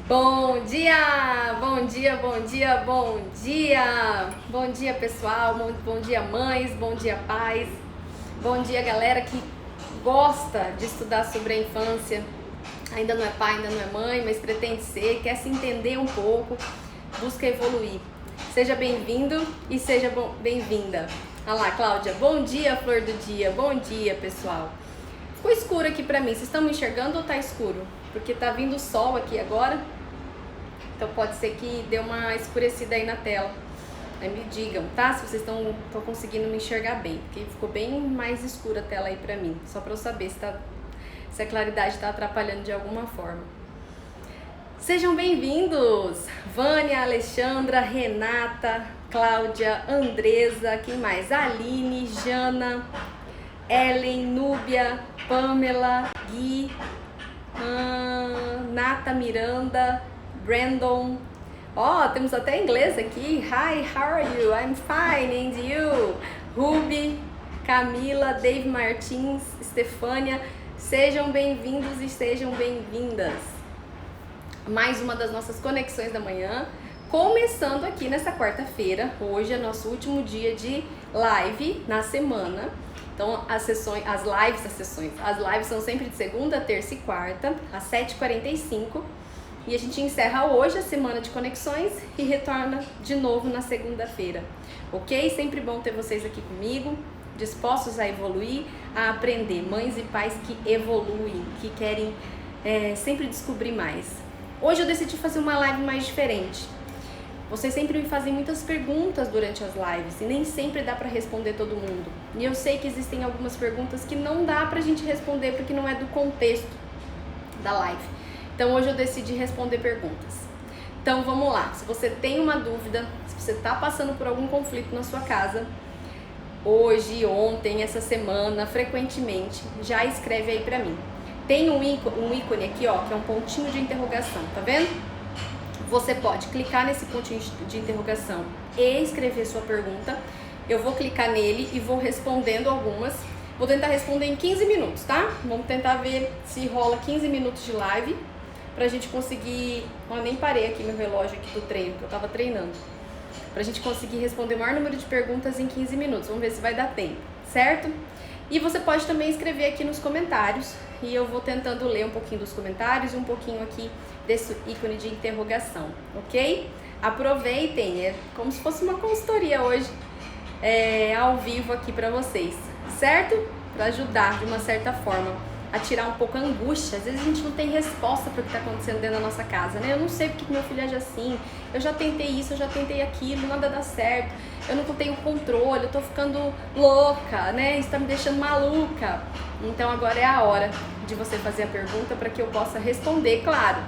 Bom dia, bom dia, bom dia, bom dia. Bom dia, pessoal. Bom dia, mães. Bom dia, pais. Bom dia, galera que gosta de estudar sobre a infância. Ainda não é pai, ainda não é mãe, mas pretende ser, quer se entender um pouco, busca evoluir. Seja bem-vindo e seja bem-vinda. Olha lá, Cláudia. Bom dia, flor do dia. Bom dia, pessoal. Ficou escuro aqui pra mim. Vocês estão me enxergando ou tá escuro? Porque tá vindo o sol aqui agora. Então pode ser que dê uma escurecida aí na tela. Aí me digam, tá? Se vocês estão conseguindo me enxergar bem. Porque ficou bem mais escura a tela aí pra mim. Só pra eu saber se a claridade tá atrapalhando de alguma forma. Sejam bem-vindos! Vânia, Alexandra, Renata, Cláudia, Andresa, quem mais? Aline, Jana, Ellen, Núbia, Pamela, Gui, Nata, Miranda, Brandon. Temos até inglês aqui. Hi, how are you? I'm fine, and you? Ruby, Camila, Dave Martins, Stefânia. Sejam bem-vindos e sejam bem-vindas. Mais uma das nossas conexões da manhã. Começando aqui nessa quarta-feira. Hoje é nosso último dia de live na semana. Então, as lives são sempre de segunda, terça e quarta, às 7h45. E a gente encerra hoje a semana de conexões e retorna de novo na segunda-feira. Ok? Sempre bom ter vocês aqui comigo, dispostos a evoluir, a aprender. Mães e pais que evoluem, que querem sempre descobrir mais. Hoje eu decidi fazer uma live mais diferente. Vocês sempre me fazem muitas perguntas durante as lives e nem sempre dá para responder todo mundo. E eu sei que existem algumas perguntas que não dá pra gente responder porque não é do contexto da live. Então hoje eu decidi responder perguntas. Então vamos lá, se você tem uma dúvida, se você está passando por algum conflito na sua casa, hoje, ontem, essa semana, frequentemente, já escreve aí pra mim. Tem um ícone aqui, ó, que é um pontinho de interrogação, tá vendo? Você pode clicar nesse pontinho de interrogação e escrever sua pergunta. Eu vou clicar nele e vou respondendo algumas. Vou tentar responder em 15 minutos, tá? Vamos tentar ver se rola 15 minutos de live pra gente conseguir... Eu nem parei aqui meu relógio aqui do treino, que eu tava treinando. Pra gente conseguir responder o maior número de perguntas em 15 minutos. Vamos ver se vai dar tempo, certo? E você pode também escrever aqui nos comentários e eu vou tentando ler um pouquinho dos comentários e um pouquinho aqui desse ícone de interrogação, ok? Aproveitem, é como se fosse uma consultoria hoje, ao vivo aqui pra vocês, certo? Pra ajudar de uma certa forma a tirar um pouco a angústia. Às vezes a gente não tem resposta para o que está acontecendo dentro da nossa casa, né? Eu não sei porque que meu filho age assim, eu já tentei isso, eu já tentei aquilo, nada dá certo, eu não tenho controle, eu tô ficando louca, né? Isso tá me deixando maluca. Então agora é a hora de você fazer a pergunta para que eu possa responder, claro,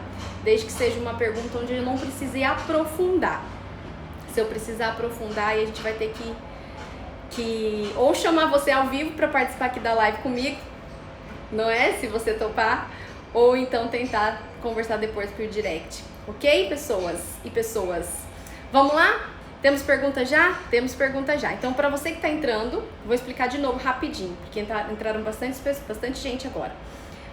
desde que seja uma pergunta onde eu não precise aprofundar. Se eu precisar aprofundar, aí a gente vai ter que ou chamar você ao vivo para participar aqui da live comigo, não é? Se você topar, ou então tentar conversar depois por direct, ok, pessoas e pessoas? Vamos lá? Temos pergunta já? Temos pergunta já. Então, para você que está entrando, vou explicar de novo rapidinho, porque entraram bastante gente agora.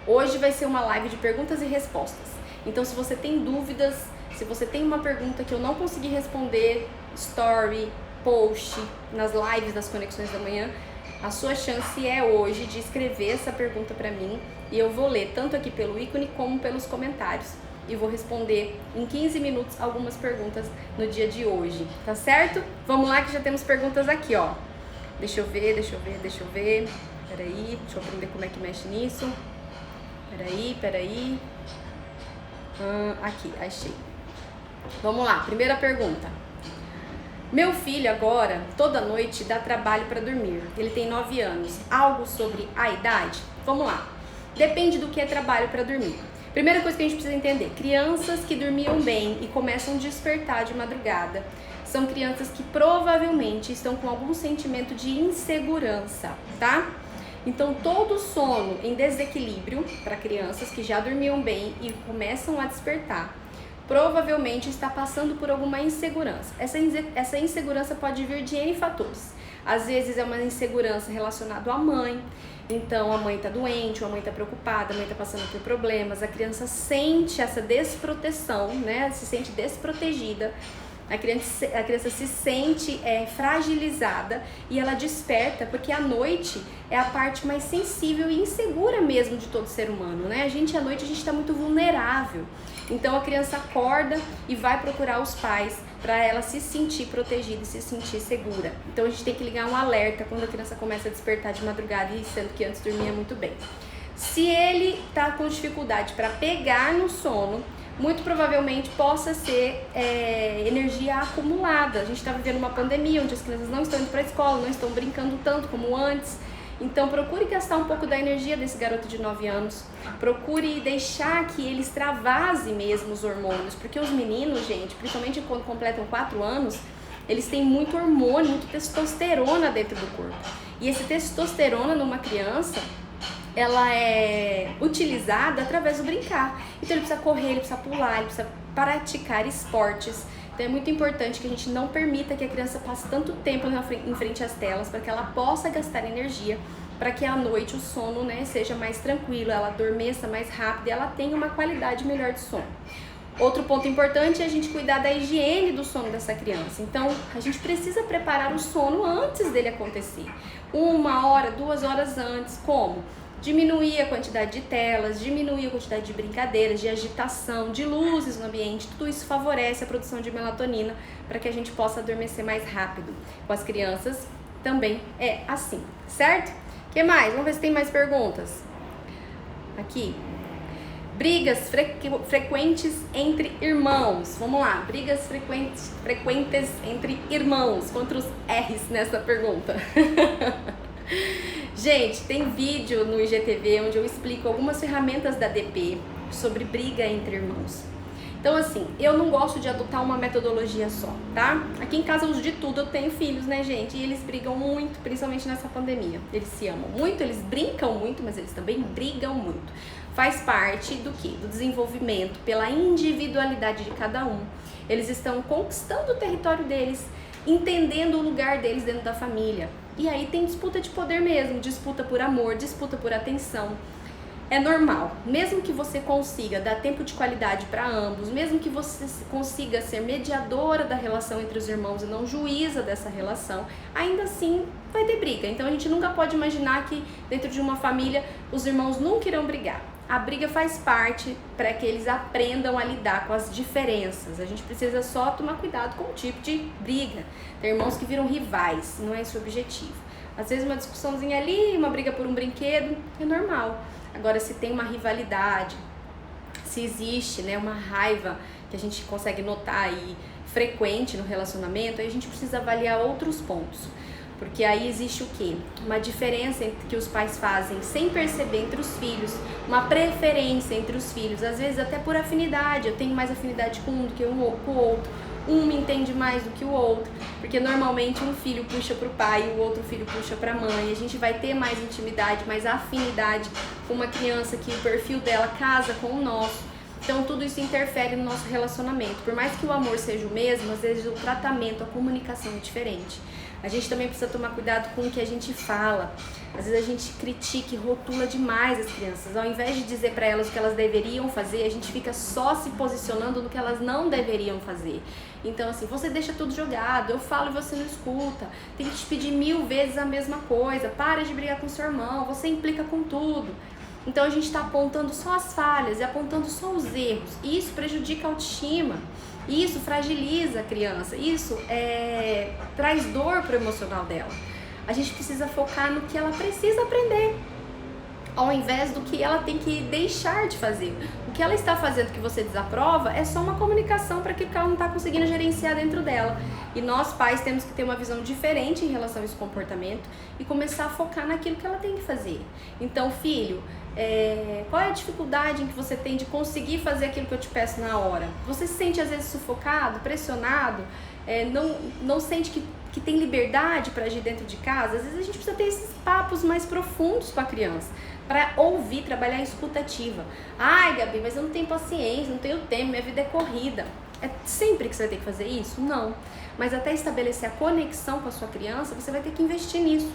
Hoje vai ser uma live de perguntas e respostas. Então, se você tem dúvidas, se você tem uma pergunta que eu não consegui responder, story, post, nas lives das Conexões da Manhã, a sua chance é hoje de escrever essa pergunta para mim e eu vou ler tanto aqui pelo ícone como pelos comentários e vou responder em 15 minutos algumas perguntas no dia de hoje, tá certo? Vamos lá que já temos perguntas aqui, ó. Deixa eu ver. Peraí, deixa eu aprender como é que mexe nisso. Peraí. Aqui, achei. Vamos lá, primeira pergunta. Meu filho agora, toda noite, dá trabalho para dormir. Ele tem 9 anos. Algo sobre a idade? Vamos lá. Depende do que é trabalho para dormir. Primeira coisa que a gente precisa entender. Crianças que dormiam bem e começam a despertar de madrugada são crianças que provavelmente estão com algum sentimento de insegurança, tá? Então, todo sono em desequilíbrio para crianças que já dormiam bem e começam a despertar provavelmente está passando por alguma insegurança. Essa insegurança pode vir de N fatores. Às vezes é uma insegurança relacionada à mãe, Então a mãe tá doente, ou a mãe tá preocupada, a mãe tá passando por problemas, a criança sente essa desproteção, né? Se sente desprotegida. A criança se sente fragilizada e ela desperta, porque a noite é a parte mais sensível e insegura mesmo de todo ser humano, né? À noite a gente está muito vulnerável. Então a criança acorda e vai procurar os pais para ela se sentir protegida e se sentir segura. Então a gente tem que ligar um alerta quando a criança começa a despertar de madrugada, e sendo que antes dormia muito bem. Se ele tá com dificuldade para pegar no sono, muito provavelmente possa ser energia acumulada. A gente está vivendo uma pandemia onde as crianças não estão indo para a escola, não estão brincando tanto como antes. Então procure gastar um pouco da energia desse garoto de 9 anos. Procure deixar que ele extravase mesmo os hormônios, porque os meninos, gente, principalmente quando completam 4 anos, eles têm muito hormônio, muito testosterona dentro do corpo. E esse testosterona numa criança, ela é utilizada através do brincar. Então ele precisa correr, ele precisa pular, ele precisa praticar esportes. Então é muito importante que a gente não permita que a criança passe tanto tempo em frente às telas, para que ela possa gastar energia, para que à noite o sono, né, seja mais tranquilo, ela adormeça mais rápido e ela tenha uma qualidade melhor de sono. Outro ponto importante é a gente cuidar da higiene do sono dessa criança. Então a gente precisa preparar o sono antes dele acontecer. 1 hora, 2 horas antes. Como? Diminuir a quantidade de telas, diminuir a quantidade de brincadeiras, de agitação, de luzes no ambiente. Tudo isso favorece a produção de melatonina para que a gente possa adormecer mais rápido. Com as crianças também é assim, certo? O que mais? Vamos ver se tem mais perguntas. Aqui. Brigas frequentes entre irmãos. Vamos lá. Brigas frequentes entre irmãos. Quantos R's nessa pergunta? Gente, tem vídeo no IGTV onde eu explico algumas ferramentas da DP sobre briga entre irmãos. Então assim, eu não gosto de adotar uma metodologia só, tá? Aqui em casa eu uso de tudo, eu tenho filhos, né, gente? E eles brigam muito, principalmente nessa pandemia. Eles se amam muito, eles brincam muito, mas eles também brigam muito. Faz parte do quê? Do desenvolvimento, pela individualidade de cada um. Eles estão conquistando o território deles, entendendo o lugar deles dentro da família. E aí tem disputa de poder mesmo, disputa por amor, disputa por atenção. É normal, mesmo que você consiga dar tempo de qualidade para ambos, mesmo que você consiga ser mediadora da relação entre os irmãos e não juíza dessa relação, ainda assim vai ter briga. Então a gente nunca pode imaginar que dentro de uma família os irmãos nunca irão brigar. A briga faz parte para que eles aprendam a lidar com as diferenças. A gente precisa só tomar cuidado com o tipo de briga. Tem irmãos que viram rivais, não é esse o objetivo. Às vezes uma discussãozinha ali, uma briga por um brinquedo, é normal. Agora, se tem uma rivalidade, se existe, né, uma raiva que a gente consegue notar aí frequente no relacionamento, aí a gente precisa avaliar outros pontos. Porque aí existe o quê? Uma diferença que os pais fazem sem perceber entre os filhos, uma preferência entre os filhos, às vezes até por afinidade. Eu tenho mais afinidade com um do que com o outro. Um me entende mais do que o outro, porque normalmente um filho puxa para o pai e o outro filho puxa para a mãe. A gente vai ter mais intimidade, mais afinidade com uma criança que o perfil dela casa com o nosso. Então tudo isso interfere no nosso relacionamento. Por mais que o amor seja o mesmo, às vezes o tratamento, a comunicação é diferente. A gente também precisa tomar cuidado com o que a gente fala. Às vezes a gente critica e rotula demais as crianças. Ao invés de dizer para elas o que elas deveriam fazer, a gente fica só se posicionando no que elas não deveriam fazer. Então assim, você deixa tudo jogado, eu falo e você não escuta. Tem que te pedir 1000 vezes a mesma coisa. Para de brigar com seu irmão, você implica com tudo. Então a gente está apontando só as falhas e apontando só os erros. E isso prejudica a autoestima. Isso fragiliza a criança, isso traz dor pro emocional dela. A gente precisa focar no que ela precisa aprender, ao invés do que ela tem que deixar de fazer. O que ela está fazendo que você desaprova é só uma comunicação para aquilo que ela não está conseguindo gerenciar dentro dela. E nós pais temos que ter uma visão diferente em relação a esse comportamento e começar a focar naquilo que ela tem que fazer. Então, filho, qual é a dificuldade em que você tem de conseguir fazer aquilo que eu te peço na hora? Você se sente às vezes sufocado, pressionado, não sente que tem liberdade para agir dentro de casa? Às vezes a gente precisa ter esses papos mais profundos com a criança, para ouvir, trabalhar a escuta ativa. Ai, Gabi, mas eu não tenho paciência, não tenho tempo, minha vida é corrida. É sempre que você vai ter que fazer isso? Não. Mas até estabelecer a conexão com a sua criança, você vai ter que investir nisso.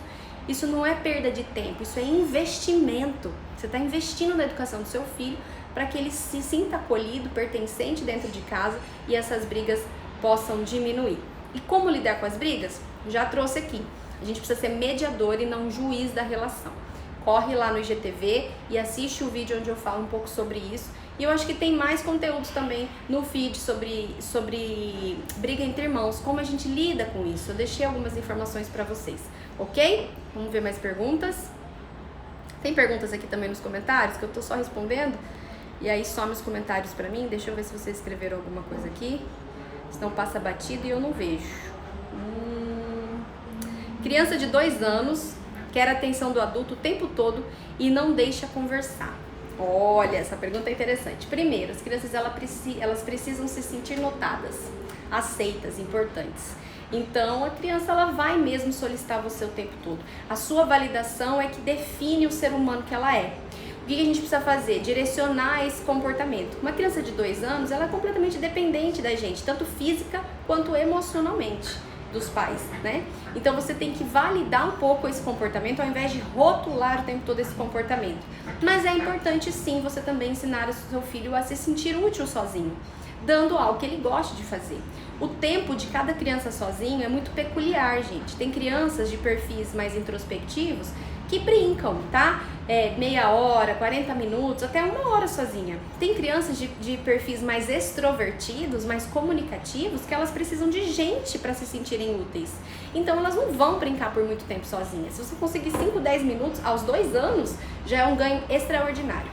Isso não é perda de tempo, isso é investimento. Você está investindo na educação do seu filho para que ele se sinta acolhido, pertencente dentro de casa e essas brigas possam diminuir. E como lidar com as brigas? Já trouxe aqui. A gente precisa ser mediador e não juiz da relação. Corre lá no IGTV e assiste o vídeo onde eu falo um pouco sobre isso. E eu acho que tem mais conteúdos também no feed sobre briga entre irmãos, como a gente lida com isso. Eu deixei algumas informações para vocês, ok? Vamos ver mais perguntas. Tem perguntas aqui também nos comentários, que eu tô só respondendo. E aí some os comentários pra mim. Deixa eu ver se vocês escreveram alguma coisa aqui. Senão passa batido e eu não vejo. Criança de 2 anos quer a atenção do adulto o tempo todo e não deixa conversar. Olha, essa pergunta é interessante. Primeiro, as crianças elas precisam se sentir notadas, aceitas, importantes. Então, a criança ela vai mesmo solicitar você o tempo todo. A sua validação é que define o ser humano que ela é. O que a gente precisa fazer? Direcionar esse comportamento. Uma criança de 2 anos, ela é completamente dependente da gente, tanto física quanto emocionalmente, dos pais, né? Então você tem que validar um pouco esse comportamento ao invés de rotular o tempo todo esse comportamento. Mas é importante sim você também ensinar o seu filho a se sentir útil sozinho, dando algo que ele goste de fazer. O tempo de cada criança sozinho é muito peculiar, gente. Tem crianças de perfis mais introspectivos que brincam, tá? Meia hora, 40 minutos, até 1 hora sozinha. Tem crianças de perfis mais extrovertidos, mais comunicativos, que elas precisam de gente para se sentirem úteis. Então elas não vão brincar por muito tempo sozinhas. Se você conseguir 5, 10 minutos aos 2 anos, já é um ganho extraordinário.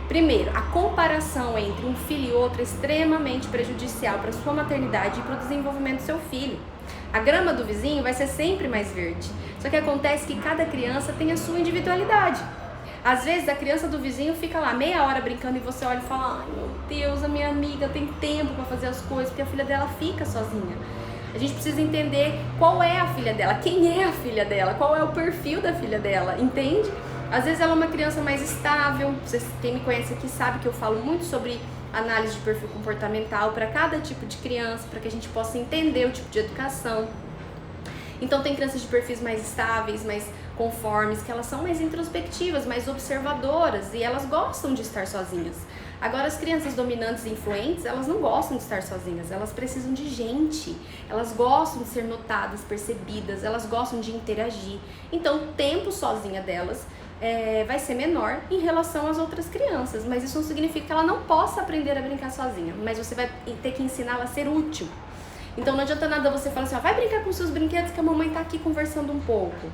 Primeiro, a comparação entre um filho e outro é extremamente prejudicial para a sua maternidade e para o desenvolvimento do seu filho. A grama do vizinho vai ser sempre mais verde. Só que acontece que cada criança tem a sua individualidade. Às vezes a criança do vizinho fica lá meia hora brincando e você olha e fala: ai meu Deus, a minha amiga tem tempo para fazer as coisas, porque a filha dela fica sozinha. A gente precisa entender qual é a filha dela, quem é a filha dela, qual é o perfil da filha dela, entende? Às vezes ela é uma criança mais estável. Quem me conhece aqui sabe que eu falo muito sobre análise de perfil comportamental para cada tipo de criança, para que a gente possa entender o tipo de educação. Então tem crianças de perfis mais estáveis, mais conformes, que elas são mais introspectivas, mais observadoras e elas gostam de estar sozinhas. Agora as crianças dominantes e influentes, elas não gostam de estar sozinhas, elas precisam de gente, elas gostam de ser notadas, percebidas, elas gostam de interagir. Então o tempo sozinha delas vai ser menor em relação às outras crianças, mas isso não significa que ela não possa aprender a brincar sozinha, mas você vai ter que ensiná-la a ser útil. Então não adianta nada você falar assim: vai brincar com seus brinquedos que a mamãe tá aqui conversando um pouco.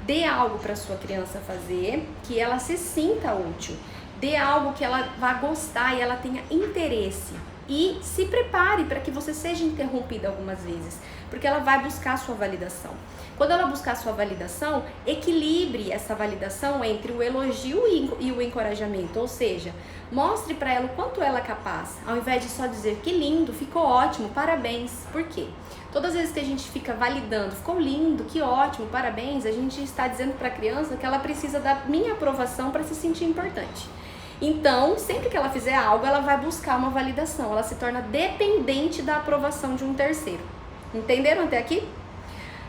Dê algo para sua criança fazer que ela se sinta útil. Dê algo que ela vá gostar e ela tenha interesse. E se prepare para que você seja interrompida algumas vezes, porque ela vai buscar a sua validação. Quando ela buscar a sua validação, equilibre essa validação entre o elogio e o encorajamento, ou seja, mostre para ela o quanto ela é capaz, ao invés de só dizer que lindo, ficou ótimo, parabéns. Por quê? Todas as vezes que a gente fica validando, ficou lindo, que ótimo, parabéns, a gente está dizendo para a criança que ela precisa da minha aprovação para se sentir importante. Então, sempre que ela fizer algo, ela vai buscar uma validação, ela se torna dependente da aprovação de um terceiro. Entenderam até aqui?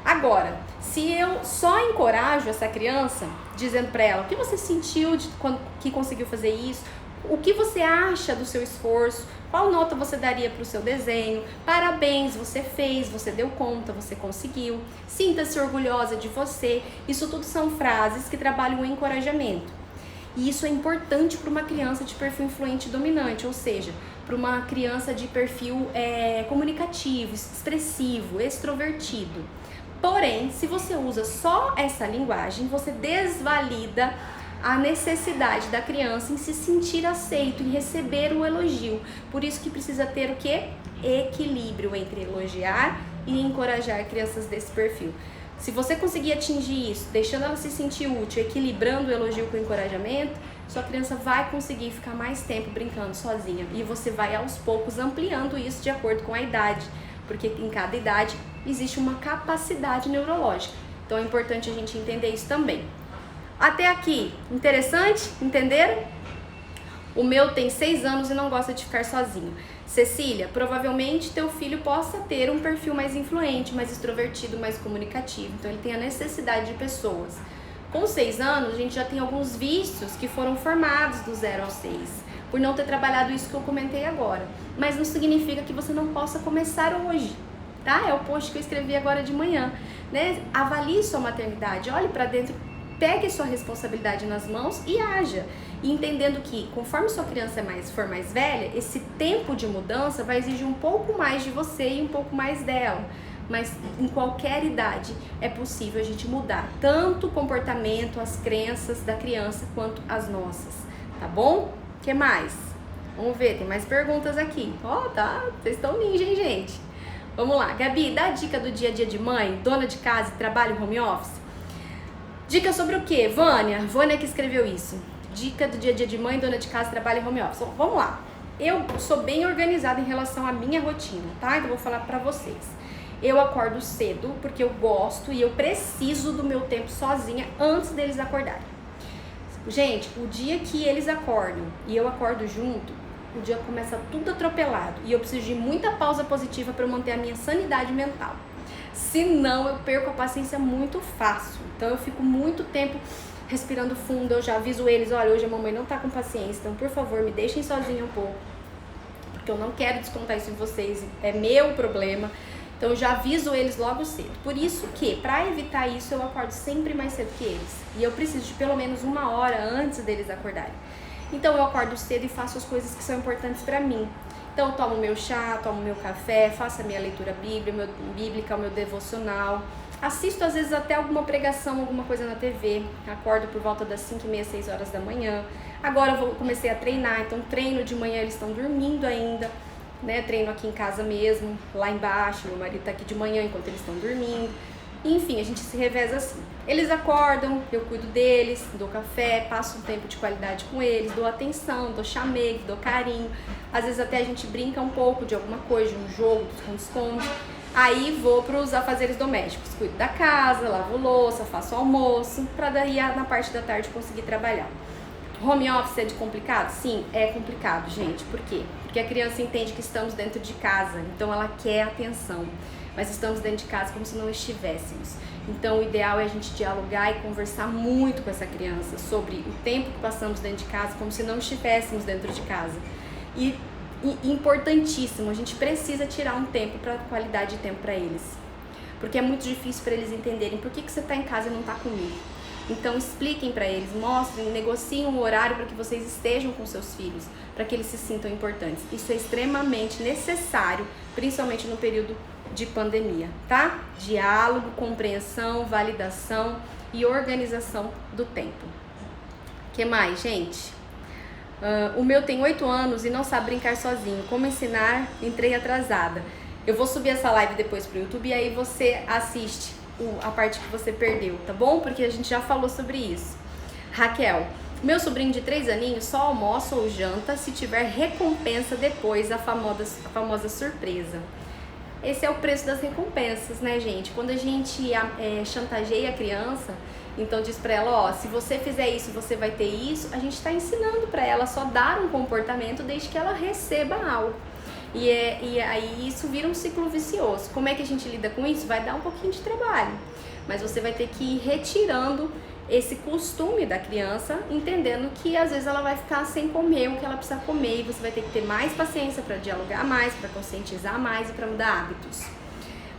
Agora, se eu só encorajo essa criança, dizendo para ela o que você sentiu quando que conseguiu fazer isso, o que você acha do seu esforço, qual nota você daria para o seu desenho, parabéns, você fez, você deu conta, você conseguiu, sinta-se orgulhosa de você, isso tudo são frases que trabalham o encorajamento. E isso é importante para uma criança de perfil influente e dominante, ou seja, para uma criança de perfil comunicativo, expressivo, extrovertido. Porém, se você usa só essa linguagem, você desvalida a necessidade da criança em se sentir aceito, em receber o elogio. Por isso que precisa ter o quê? Equilíbrio entre elogiar e encorajar crianças desse perfil. Se você conseguir atingir isso, deixando ela se sentir útil, equilibrando o elogio com o encorajamento, sua criança vai conseguir ficar mais tempo brincando sozinha. E você vai aos poucos ampliando isso de acordo com a idade, porque em cada idade existe uma capacidade neurológica. Então é importante a gente entender isso também. Até aqui, interessante? Entenderam? O meu tem 6 anos e não gosta de ficar sozinho. Cecília, provavelmente teu filho possa ter um perfil mais influente, mais extrovertido, mais comunicativo. Então ele tem a necessidade de pessoas. Com 6 anos, a gente já tem alguns vícios que foram formados do 0 ao 6, por não ter trabalhado isso que eu comentei agora. Mas não significa que você não possa começar hoje, tá? É o post que eu escrevi agora de manhã, né? Avalie sua maternidade, olhe para dentro, pegue sua responsabilidade nas mãos e haja. E entendendo que, conforme sua criança for mais velha, esse tempo de mudança vai exigir um pouco mais de você e um pouco mais dela. Mas em qualquer idade é possível a gente mudar tanto o comportamento, as crenças da criança quanto as nossas, tá bom? O que mais? Vamos ver, tem mais perguntas aqui. Ó, tá, vocês estão ninja, hein, gente? Vamos lá, Gabi, dá a dica do dia a dia de mãe, dona de casa e trabalho home office? Dica sobre o quê? Vânia que escreveu isso. Dica do dia a dia de mãe, dona de casa, trabalho e home office. Então, vamos lá. Eu sou bem organizada em relação à minha rotina, tá? Então eu vou falar pra vocês. Eu acordo cedo porque eu gosto e eu preciso do meu tempo sozinha antes deles acordarem. Gente, o dia que eles acordam e eu acordo junto, o dia começa tudo atropelado e eu preciso de muita pausa positiva para eu manter a minha sanidade mental. Senão eu perco a paciência muito fácil. Então eu fico muito tempo respirando fundo, eu já aviso eles, olha, hoje a mamãe não tá com paciência, então por favor me deixem sozinha um pouco, porque eu não quero descontar isso em vocês, é meu problema. Então eu já aviso eles logo cedo. Por isso que, para evitar isso, eu acordo sempre mais cedo que eles. E eu preciso de pelo menos 1 hora antes deles acordarem. Então eu acordo cedo e faço as coisas que são importantes para mim. Então eu tomo meu chá, tomo meu café, faço a minha leitura bíblica, o meu devocional. Assisto às vezes até alguma pregação, alguma coisa na TV. Acordo por volta das 5h30, 6 horas da manhã. Agora eu comecei a treinar, então treino de manhã, eles estão dormindo ainda. Né, treino aqui em casa mesmo, lá embaixo, meu marido tá aqui de manhã enquanto eles estão dormindo. Enfim, a gente se reveza assim. Eles acordam, eu cuido deles, dou café, passo um tempo de qualidade com eles, dou atenção, dou chamego, dou carinho. Às vezes até a gente brinca um pouco de alguma coisa, de um jogo, de esconde-esconde. Aí vou pros afazeres domésticos, cuido da casa, lavo louça, faço almoço, pra daí na parte da tarde conseguir trabalhar. Home office é complicado? Sim, é complicado, gente. Por quê? Porque a criança entende que estamos dentro de casa, então ela quer atenção. Mas estamos dentro de casa como se não estivéssemos. Então o ideal é a gente dialogar e conversar muito com essa criança sobre o tempo que passamos dentro de casa como se não estivéssemos dentro de casa. E importantíssimo, a gente precisa tirar um tempo para qualidade de tempo para eles. Porque é muito difícil para eles entenderem por que você está em casa e não está comigo. Então expliquem para eles, mostrem, negociem um horário para que vocês estejam com seus filhos, para que eles se sintam importantes. Isso é extremamente necessário, principalmente no período de pandemia, tá? Diálogo, compreensão, validação e organização do tempo. O que mais, gente? O meu tem 8 anos e não sabe brincar sozinho. Como ensinar? Entrei atrasada. Eu vou subir essa live depois pro YouTube e aí você assiste a parte que você perdeu, tá bom? Porque a gente já falou sobre isso. Raquel, meu sobrinho de 3 aninhos só almoça ou janta se tiver recompensa depois, a famosa surpresa. Esse é o preço das recompensas, né, gente? Quando a gente chantageia a criança, então diz pra ela, ó, se você fizer isso, você vai ter isso, a gente tá ensinando pra ela só dar um comportamento desde que ela receba algo. E aí isso vira um ciclo vicioso. Como é que a gente lida com isso? Vai dar um pouquinho de trabalho, mas você vai ter que ir retirando esse costume da criança, entendendo que às vezes ela vai ficar sem comer o que ela precisa comer e você vai ter que ter mais paciência para dialogar mais, para conscientizar mais e para mudar hábitos.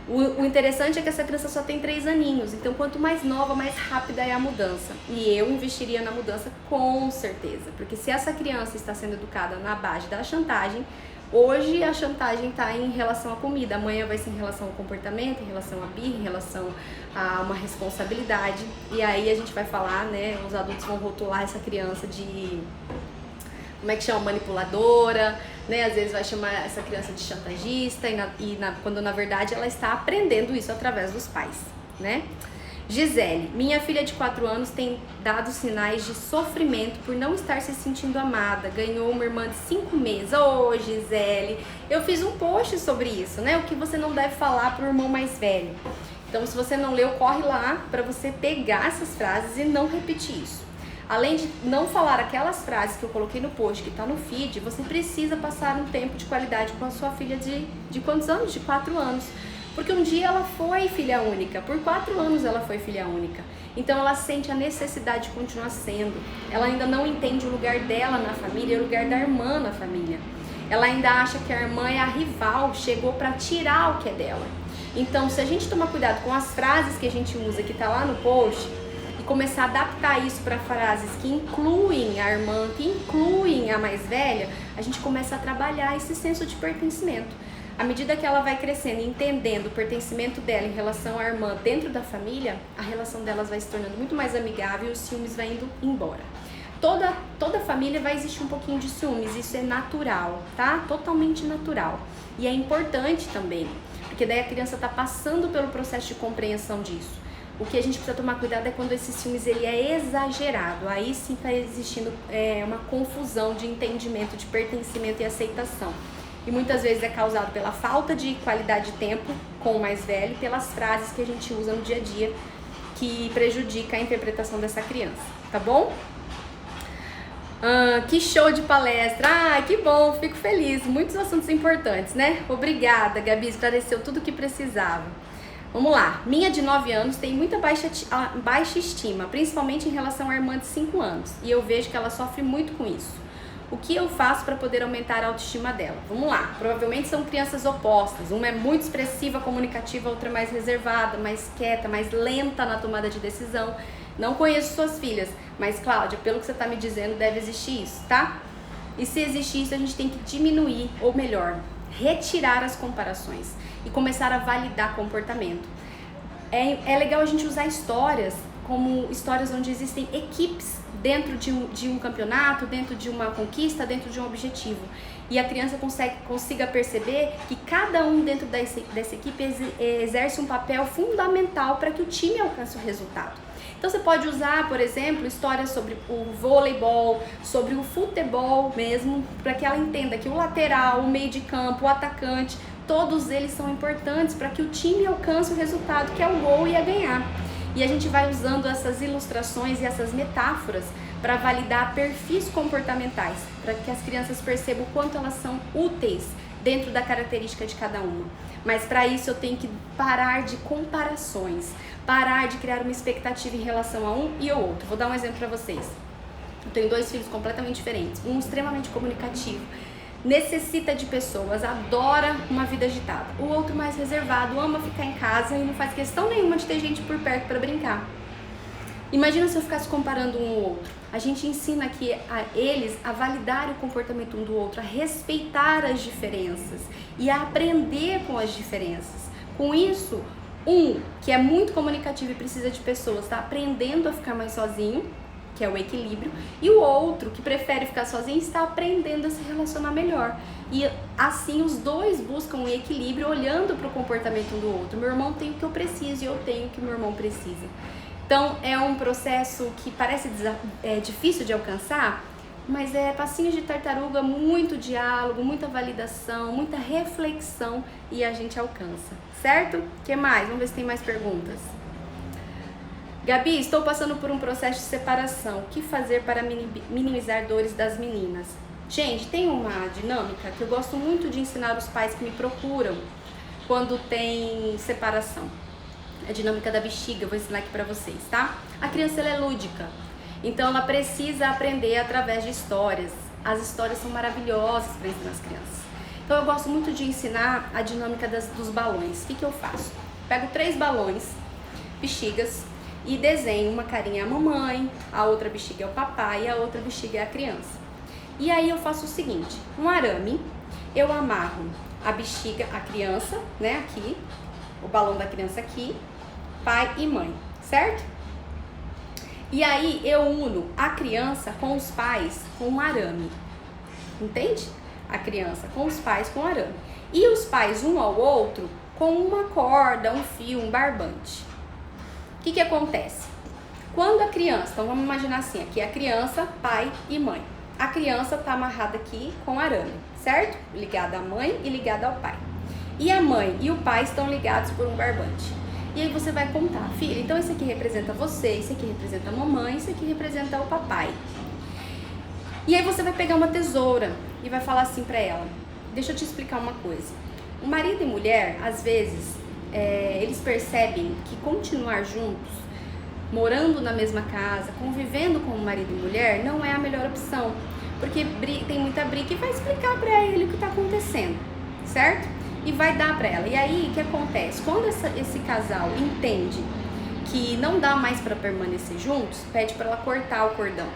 O interessante é que essa criança só tem 3 aninhos, então quanto mais nova, mais rápida é a mudança. E eu investiria na mudança com certeza, porque se essa criança está sendo educada na base da chantagem, hoje a chantagem está em relação à comida, amanhã vai ser em relação ao comportamento, em relação à birra, em relação a uma responsabilidade. E aí a gente vai falar, né, os adultos vão rotular essa criança de, como é que chama, manipuladora, né, às vezes vai chamar essa criança de chantagista, quando na verdade ela está aprendendo isso através dos pais, né? Gisele, minha filha de 4 anos tem dado sinais de sofrimento por não estar se sentindo amada. Ganhou uma irmã de 5 meses. Ô, Gisele, eu fiz um post sobre isso, né? O que você não deve falar pro irmão mais velho. Então, se você não leu, corre lá para você pegar essas frases e não repetir isso. Além de não falar aquelas frases que eu coloquei no post, que tá no feed, você precisa passar um tempo de qualidade com a sua filha de quantos anos? De 4 anos. Porque um dia ela foi filha única, por 4 anos ela foi filha única. Então ela sente a necessidade de continuar sendo. Ela ainda não entende o lugar dela na família e o lugar da irmã na família. Ela ainda acha que a irmã é a rival, chegou para tirar o que é dela. Então, se a gente tomar cuidado com as frases que a gente usa, que tá lá no post, e começar a adaptar isso para frases que incluem a irmã, que incluem a mais velha, a gente começa a trabalhar esse senso de pertencimento. À medida que ela vai crescendo e entendendo o pertencimento dela em relação à irmã dentro da família, a relação delas vai se tornando muito mais amigável e os ciúmes vai indo embora. Toda família vai existir um pouquinho de ciúmes, isso é natural, tá? Totalmente natural. E é importante também, porque daí a criança está passando pelo processo de compreensão disso. O que a gente precisa tomar cuidado é quando esse ciúmes ele é exagerado. Aí sim está existindo uma confusão de entendimento, de pertencimento e aceitação. E muitas vezes é causado pela falta de qualidade de tempo com o mais velho, pelas frases que a gente usa no dia a dia, que prejudica a interpretação dessa criança, tá bom? Que show de palestra! Que bom, fico feliz. Muitos assuntos importantes, né? Obrigada, Gabi, esclareceu tudo o que precisava. Vamos lá. Minha de 9 anos tem muita baixa estima, principalmente em relação à irmã de 5 anos. E eu vejo que ela sofre muito com isso. O que eu faço para poder aumentar a autoestima dela? Vamos lá. Provavelmente são crianças opostas. Uma é muito expressiva, comunicativa, a outra é mais reservada, mais quieta, mais lenta na tomada de decisão. Não conheço suas filhas, mas Cláudia, pelo que você está me dizendo, deve existir isso, tá? E se existir isso, a gente tem que diminuir, ou melhor, retirar as comparações e começar a validar comportamento. É legal a gente usar histórias como histórias onde existem equipes dentro de um campeonato, dentro de uma conquista, dentro de um objetivo. E a criança consiga perceber que cada um dentro dessa equipe exerce um papel fundamental para que o time alcance o resultado. Então você pode usar, por exemplo, histórias sobre o voleibol, sobre o futebol mesmo, para que ela entenda que o lateral, o meio de campo, o atacante, todos eles são importantes para que o time alcance o resultado, que é o gol e a ganhar. E a gente vai usando essas ilustrações e essas metáforas para validar perfis comportamentais, para que as crianças percebam o quanto elas são úteis dentro da característica de cada uma. Mas para isso eu tenho que parar de comparações, parar de criar uma expectativa em relação a um e ao outro. Vou dar um exemplo para vocês. Eu tenho 2 filhos completamente diferentes, um extremamente comunicativo, necessita de pessoas, adora uma vida agitada. O outro mais reservado, ama ficar em casa e não faz questão nenhuma de ter gente por perto para brincar. Imagina se eu ficasse comparando um ao outro. A gente ensina aqui a eles a validar o comportamento um do outro, a respeitar as diferenças e a aprender com as diferenças. Com isso, um que é muito comunicativo e precisa de pessoas, está aprendendo a ficar mais sozinho, que é o equilíbrio, e o outro que prefere ficar sozinho está aprendendo a se relacionar melhor. E assim os dois buscam um equilíbrio olhando para o comportamento um do outro. Meu irmão tem o que eu preciso e eu tenho o que meu irmão precisa. Então é um processo que parece difícil de alcançar, mas é passinhos de tartaruga, muito diálogo, muita validação, muita reflexão e a gente alcança, certo? O que mais? Vamos ver se tem mais perguntas. Gabi, estou passando por um processo de separação. O que fazer para minimizar dores das meninas? Gente, tem uma dinâmica que eu gosto muito de ensinar os pais que me procuram quando tem separação. A dinâmica da bexiga, eu vou ensinar aqui pra vocês, tá? A criança ela é lúdica, então ela precisa aprender através de histórias. As histórias são maravilhosas para ensinar as crianças. Então eu gosto muito de ensinar a dinâmica dos balões. O que eu faço? Pego 3 balões, bexigas, e desenho uma carinha a mamãe, a outra bexiga é o papai e a outra bexiga é a criança. E aí eu faço o seguinte, um arame, eu amarro a bexiga, a criança, né, aqui, o balão da criança aqui, pai e mãe, certo? E aí eu uno a criança com os pais com um arame, entende? A criança com os pais com arame. E os pais um ao outro com uma corda, um fio, um barbante. O que acontece? Quando a criança, então vamos imaginar assim, aqui é a criança, pai e mãe. A criança está amarrada aqui com arame, certo? Ligada à mãe e ligada ao pai. E a mãe e o pai estão ligados por um barbante. E aí você vai contar, filha, então esse aqui representa você, esse aqui representa a mamãe, esse aqui representa o papai. E aí você vai pegar uma tesoura e vai falar assim pra ela, deixa eu te explicar uma coisa. O marido e mulher, às vezes, eles percebem que continuar juntos, morando na mesma casa, convivendo como marido e mulher, não é a melhor opção. Porque tem muita briga e vai explicar pra ele o que tá acontecendo, certo? E vai dar pra ela. E aí, o que acontece? Quando esse casal entende que não dá mais pra permanecer juntos, pede pra ela cortar o cordão.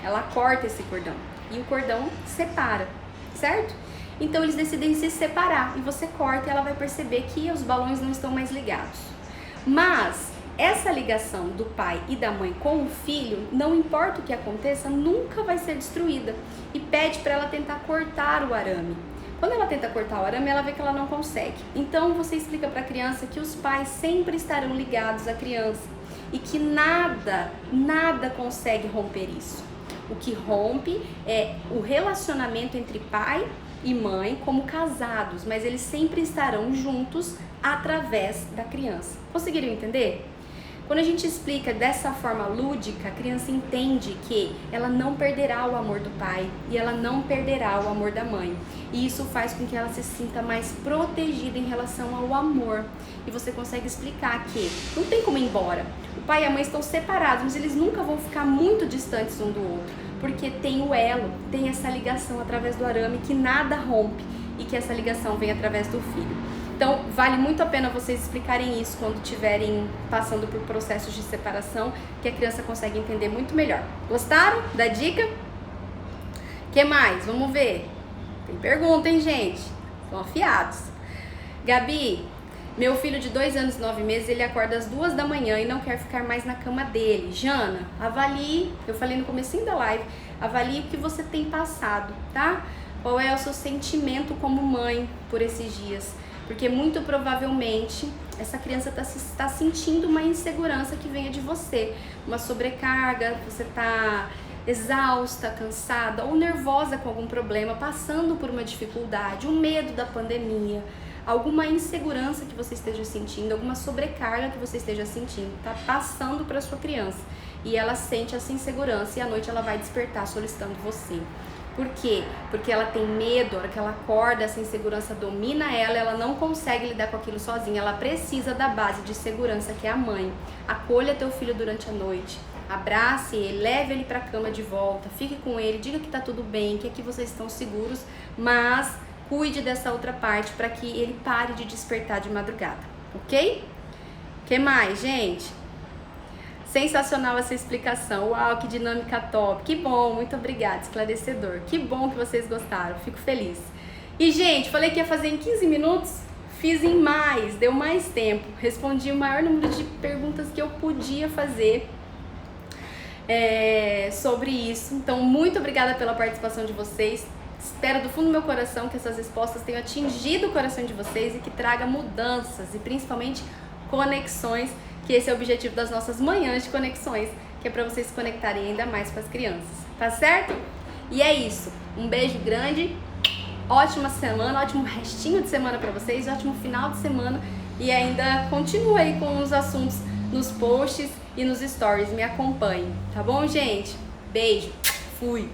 Ela corta esse cordão e o cordão separa, certo? Então eles decidem se separar e você corta e ela vai perceber que os balões não estão mais ligados. Mas essa ligação do pai e da mãe com o filho, não importa o que aconteça, nunca vai ser destruída. E pede para ela tentar cortar o arame. Quando ela tenta cortar o arame, ela vê que ela não consegue. Então você explica para a criança que os pais sempre estarão ligados à criança e que nada consegue romper isso. O que rompe é o relacionamento entre pai e mãe como casados, mas eles sempre estarão juntos através da criança. Conseguiram entender? Quando a gente explica dessa forma lúdica, a criança entende que ela não perderá o amor do pai e ela não perderá o amor da mãe. E isso faz com que ela se sinta mais protegida em relação ao amor. E você consegue explicar que não tem como ir embora. O pai e a mãe estão separados, mas eles nunca vão ficar muito distantes um do outro. Porque tem o elo, tem essa ligação através do arame que nada rompe e que essa ligação vem através do filho. Então, vale muito a pena vocês explicarem isso quando estiverem passando por processos de separação, que a criança consegue entender muito melhor. Gostaram da dica? O que mais? Vamos ver. Tem pergunta, hein, gente? São afiados. Gabi, meu filho de 2 anos e 9 meses, ele acorda às 2 da manhã e não quer ficar mais na cama dele. Jana, avalie, eu falei no comecinho da live, avalie o que você tem passado, tá? Qual é o seu sentimento como mãe por esses dias? Porque muito provavelmente essa criança está sentindo uma insegurança que venha de você, uma sobrecarga, você está exausta, cansada ou nervosa com algum problema, passando por uma dificuldade, um medo da pandemia, alguma insegurança que você esteja sentindo, alguma sobrecarga que você esteja sentindo, está passando para sua criança e ela sente essa insegurança e à noite ela vai despertar solicitando você. Por quê? Porque ela tem medo, a hora que ela acorda, essa insegurança domina ela não consegue lidar com aquilo sozinha, ela precisa da base de segurança que é a mãe. Acolha teu filho durante a noite, abrace ele, leve ele pra cama de volta, fique com ele, diga que tá tudo bem, que aqui vocês estão seguros, mas cuide dessa outra parte para que ele pare de despertar de madrugada, ok? O que mais, gente? Sensacional essa explicação, uau, que dinâmica top, que bom, muito obrigada, esclarecedor, que bom que vocês gostaram, fico feliz. E gente, falei que ia fazer em 15 minutos, fiz em mais, deu mais tempo, respondi o maior número de perguntas que eu podia fazer sobre isso, então muito obrigada pela participação de vocês, espero do fundo do meu coração que essas respostas tenham atingido o coração de vocês e que traga mudanças e principalmente conexões, que esse é o objetivo das nossas manhãs de conexões, que é para vocês se conectarem ainda mais com as crianças, tá certo? E é isso, um beijo grande, ótima semana, ótimo restinho de semana para vocês, ótimo final de semana e ainda continue aí com os assuntos nos posts e nos stories, me acompanhem, tá bom, gente? Beijo, fui!